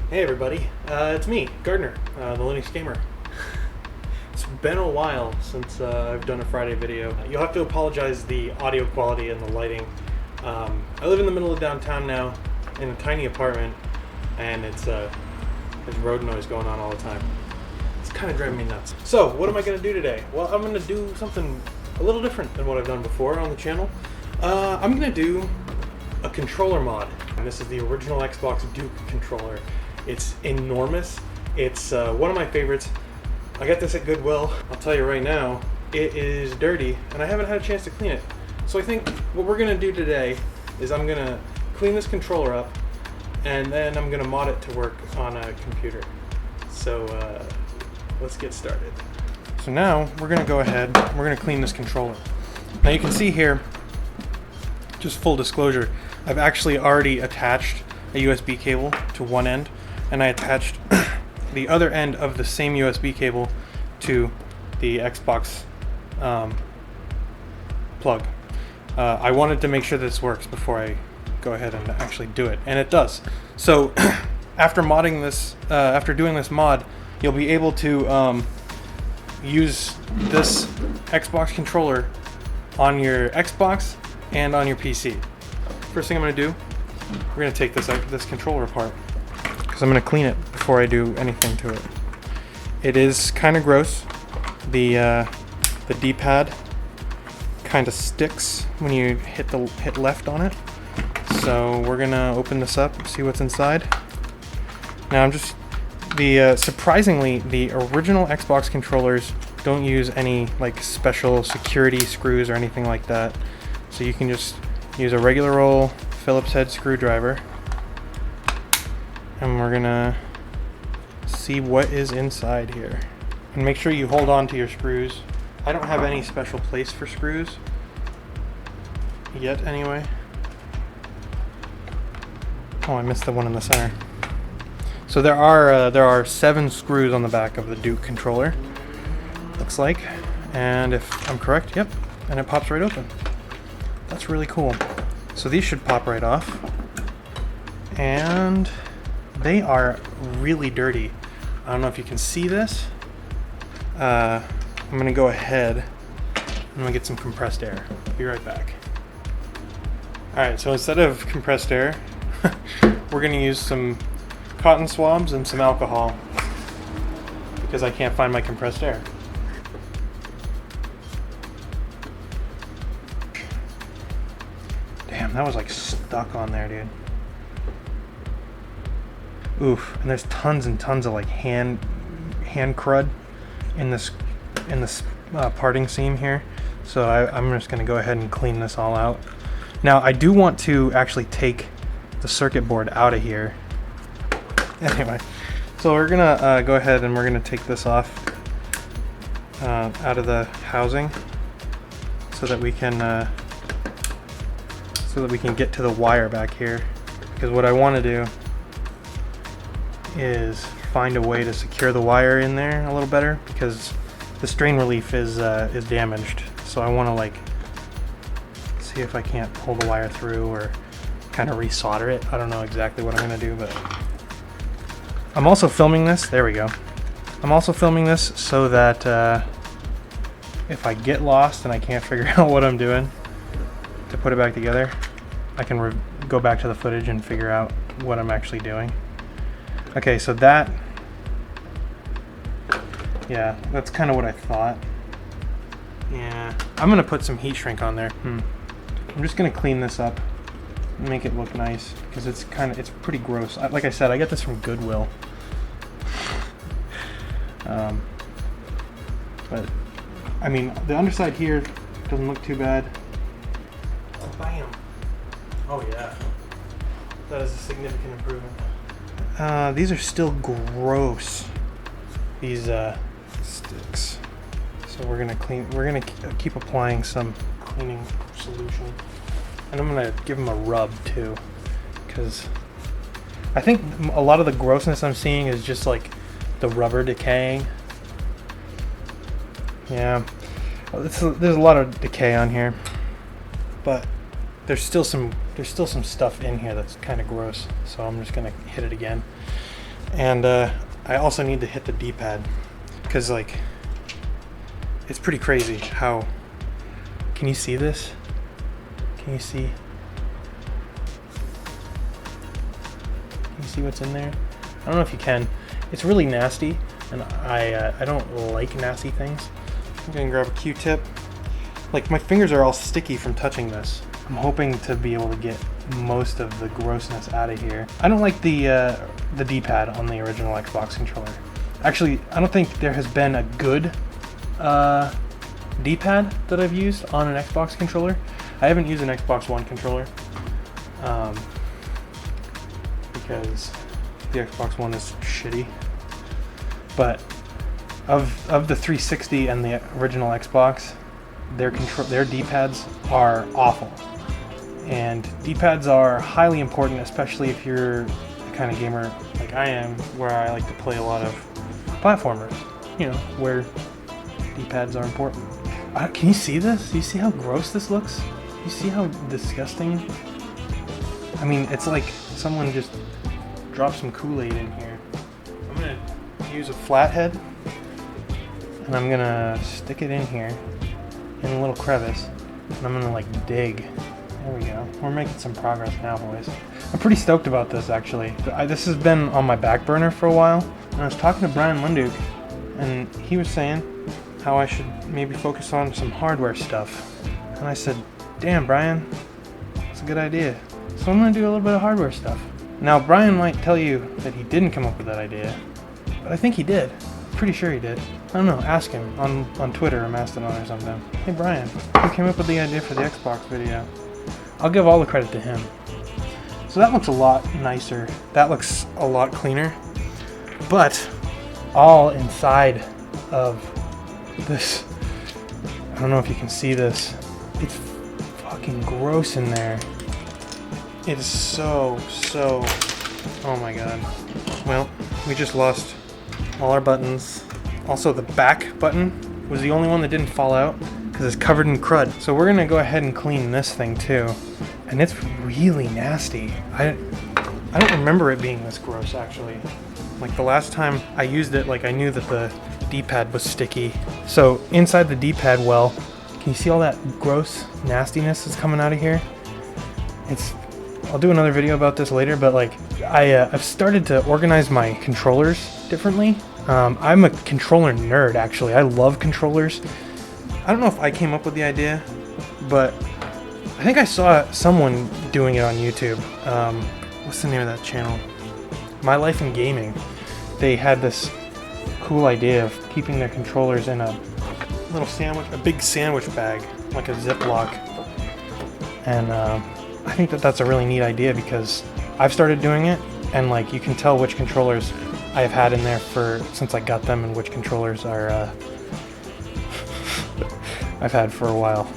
Hey everybody, it's me, Gardiner, the Linux Gamer. It's been a while since I've done a Friday video. You'll have to apologize the audio quality and the lighting. I live in the middle of downtown now, in a tiny apartment, and there's road noise going on all the time. It's kind of driving me nuts. So, what am I going to do today? Well, I'm going to do something a little different than what I've done before on the channel. I'm going to do a controller mod. And this is the original Xbox Duke controller. It's enormous. It's one of my favorites. I got this at Goodwill. I'll tell you right now, it is dirty, and I haven't had a chance to clean it. So I think what we're going to do today is I'm going to clean this controller up, and then I'm going to mod it to work on a computer. So let's get started. So now we're going to go ahead, we're going to clean this controller. Now you can see here, just full disclosure, I've actually already attached a USB cable to one end, and I attached the other end of the same USB cable to the Xbox plug. I wanted to make sure this works before I go ahead and actually do it, and it does. So after modding this, after doing this mod, you'll be able to use this Xbox controller on your Xbox and on your PC. First thing I'm going to do, we're going to take this controller apart, because I'm going to clean it before I do anything to it. It is kind of gross. The D-pad kind of sticks when you hit left on it. So we're going to open this up, see what's inside. Now surprisingly, the original Xbox controllers don't use any like special security screws or anything like that. So you can just use a regular old Phillips head screwdriver, and we're gonna see what is inside here. And make sure you hold on to your screws. I don't have any special place for screws yet anyway. Oh, I missed the one in the center. So there are 7 screws on the back of the Duke controller, looks like, and if I'm correct, yep, and it pops right open. That's really cool. So these should pop right off, and they are really dirty. I don't know if you can see this. I'm gonna go ahead, I'm gonna get some compressed air. Be right back. Alright, so instead of compressed air, we're gonna use some cotton swabs and some alcohol, because I can't find my compressed air. Damn, that was like stuck on there, dude. Oof, and there's tons and tons of like hand crud in this parting seam here. So I'm just gonna go ahead and clean this all out. Now I do want to actually take the circuit board out of here. Anyway, so we're gonna go ahead and we're gonna take this off out of the housing so that we can get to the wire back here, because what I want to do is find a way to secure the wire in there a little better, because the strain relief is damaged. So I want to like see if I can't pull the wire through or kind of resolder it. I don't know exactly what I'm gonna do, but I'm also filming this. There we go. I'm also filming this so that if I get lost and I can't figure out what I'm doing to put it back together, I can go back to the footage and figure out what I'm actually doing. Okay, so that's kind of what I thought. Yeah, I'm gonna put some heat shrink on there. I'm just gonna clean this up and make it look nice, because it's pretty gross. Like I said, I got this from Goodwill. But I mean, the underside here doesn't look too bad. Oh, bam! Oh yeah, that is a significant improvement. These are still gross, these sticks. So we're gonna keep applying some cleaning solution, and I'm gonna give them a rub too, because I think a lot of the grossness I'm seeing is just like the rubber decaying. Yeah, there's a lot of decay on here, but there's still some stuff in here that's kind of gross. So I'm just gonna hit it again. And I also need to hit the D-pad, because like it's pretty crazy how, can you see this? Can you see what's in there? I don't know if you can. It's really nasty, and I don't like nasty things. I'm gonna grab a Q-tip. Like, my fingers are all sticky from touching this. I'm hoping to be able to get most of the grossness out of here. I don't like the D-pad on the original Xbox controller. Actually, I don't think there has been a good D-pad that I've used on an Xbox controller. I haven't used an Xbox One controller because the Xbox One is shitty. But of the 360 and the original Xbox, their D-pads are awful. And D-pads are highly important, especially if you're the kind of gamer like I am, where I like to play a lot of platformers, you know, where D-pads are important. Can you see this? Do you see how gross this looks? You see how disgusting? I mean, it's like someone just dropped some Kool-Aid in here. I'm gonna use a flathead, and I'm gonna stick it in here in a little crevice, and I'm gonna like dig. There we go. We're making some progress now, boys. I'm pretty stoked about this, actually. This has been on my back burner for a while, and I was talking to Brian Munduke, and he was saying how I should maybe focus on some hardware stuff. And I said, damn, Brian, that's a good idea. So I'm gonna do a little bit of hardware stuff. Now, Brian might tell you that he didn't come up with that idea, but I think he did. Pretty sure he did. I don't know, ask him on Twitter or Mastodon or something. Hey Brian, who came up with the idea for the Xbox video? I'll give all the credit to him. So that looks a lot nicer. That looks a lot cleaner. But all inside of this, I don't know if you can see this, it's fucking gross in there. It is so, oh my god. Well, we just lost all our buttons. Also, the back button was the only one that didn't fall out because it's covered in crud. So we're gonna go ahead and clean this thing too. And it's really nasty. I don't remember it being this gross, actually. Like, the last time I used it, like, I knew that the D-pad was sticky. So inside the D-pad, well, can you see all that gross nastiness that's coming out of here? I'll do another video about this later, but like, I've started to organize my controllers differently. I'm a controller nerd, actually. I love controllers. I don't know if I came up with the idea, but I think I saw someone doing it on YouTube. What's the name of that channel? My Life in Gaming. They had this cool idea of keeping their controllers in a little a big sandwich bag, like a Ziploc. And I think that that's a really neat idea because I've started doing it, and like, you can tell which controllers I have had in there since I got them, and which controllers are I've had for a while.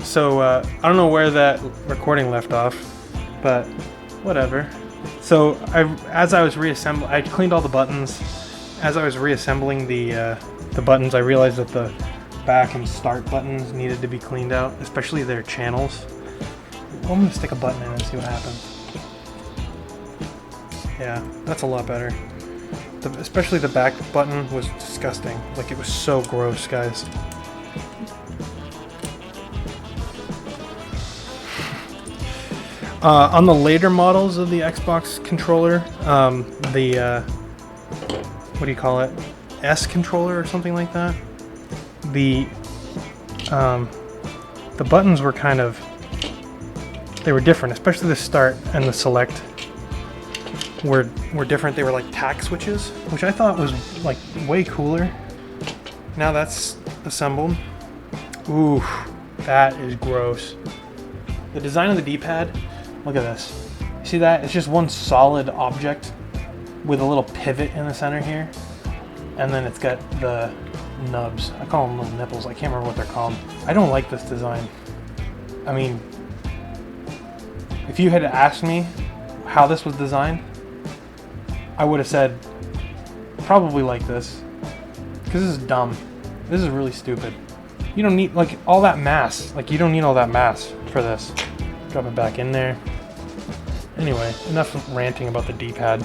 So I don't know where that recording left off, but whatever. So as I was reassembling, I cleaned all the buttons. As I was reassembling the buttons, I realized that the back and start buttons needed to be cleaned out, especially their channels. Well, I'm gonna stick a button in and see what happens. Yeah, that's a lot better. Especially the back button was disgusting. Like, it was so gross, guys. On the later models of the Xbox controller, what do you call it? S controller or something like that. The buttons were they were different, especially the start and the select were different. They were like tack switches, which I thought was like way cooler. Now that's assembled. Ooh, that is gross. The design of the D-pad, look at this. You see that? It's just one solid object with a little pivot in the center here. And then it's got the nubs. I call them little nipples. I can't remember what they're called. I don't like this design. I mean, if you had asked me how this was designed, I would have said probably like this. Because this is dumb. This is really stupid. You don't need, like, all that mass. Like, you don't need all that mass for this. Drop it back in there. Anyway, enough ranting about the D-pad.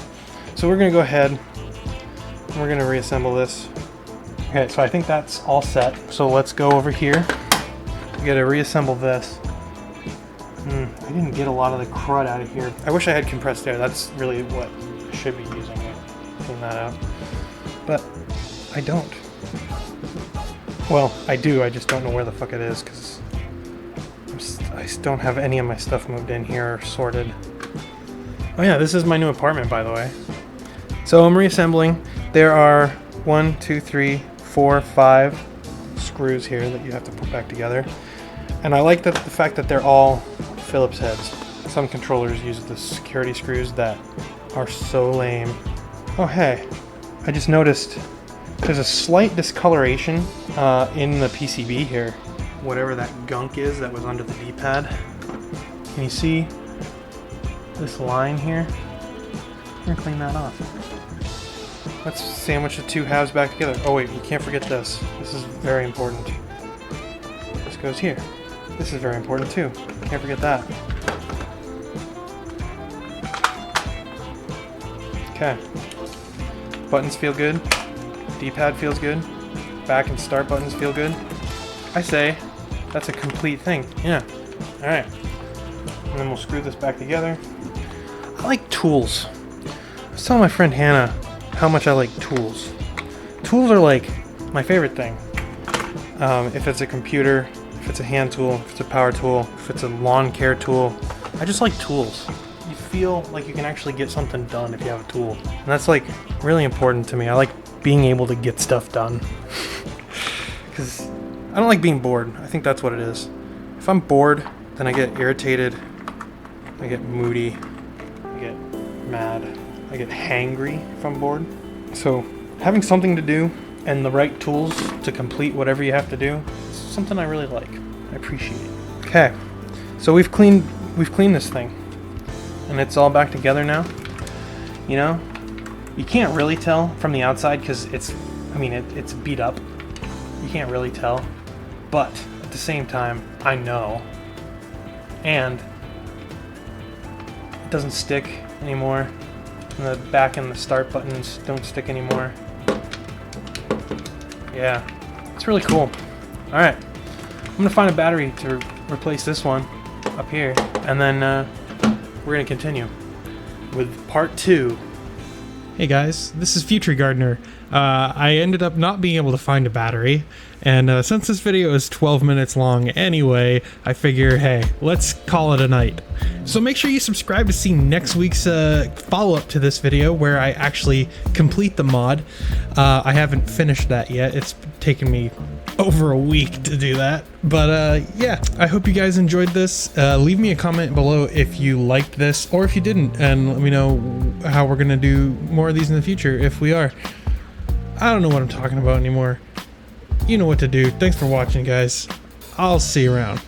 So we're gonna go ahead and we're gonna reassemble this. Okay, so I think that's all set. So let's go over here. We gotta reassemble this. I didn't get a lot of the crud out of here. I wish I had compressed air. That's really what I should be using to clean that out. But I don't. Well, I do, I just don't know where the fuck it is because I just don't have any of my stuff moved in here or sorted. Oh yeah, this is my new apartment, by the way. So I'm reassembling. There are 1, 2, 3, 4, 5 screws here that you have to put back together. And I like the fact that they're all Phillips heads. Some controllers use the security screws that are so lame. Oh hey, I just noticed there's a slight discoloration in the PCB here. Whatever that gunk is that was under the D-pad. Can you see this line here? I'm gonna clean that off. Let's sandwich the two halves back together. Oh wait, we can't forget this. This is very important. This goes here. This is very important too. Can't forget that. Okay. Buttons feel good. D-pad feels good. Back and start buttons feel good. I say that's a complete thing. Yeah. Alright. And then we'll screw this back together. I like tools. I was telling my friend Hannah how much I like tools. Tools are like my favorite thing. If it's a computer, if it's a hand tool, if it's a power tool, if it's a lawn care tool, I just like tools. You feel like you can actually get something done if you have a tool. And that's like really important to me. I like being able to get stuff done. Because I don't like being bored. I think that's what it is. If I'm bored, then I get irritated, I get moody, I get mad, I get hangry if I'm bored. So having something to do and the right tools to complete whatever you have to do is something I really like. I appreciate it. Okay, so we've cleaned this thing, and it's all back together now. You know, you can't really tell from the outside because it's beat up. You can't really tell, but at the same time, I know. And it doesn't stick anymore. And the back and the start buttons don't stick anymore. Yeah, it's really cool. Alright, I'm gonna find a battery to replace this one up here, and then we're gonna continue with part 2. Hey guys, this is Future Gardiner. I ended up not being able to find a battery, and since this video is 12 minutes long anyway, I figure, hey, let's call it a night. So make sure you subscribe to see next week's follow-up to this video where I actually complete the mod. I haven't finished that yet. It's taken me over a week to do that, but yeah, I hope you guys enjoyed this. Leave me a comment below if you liked this or if you didn't, and let me know how we're gonna do more of these in the future if we are. I don't know what I'm talking about anymore. You know what to do. Thanks for watching, guys. I'll see you around.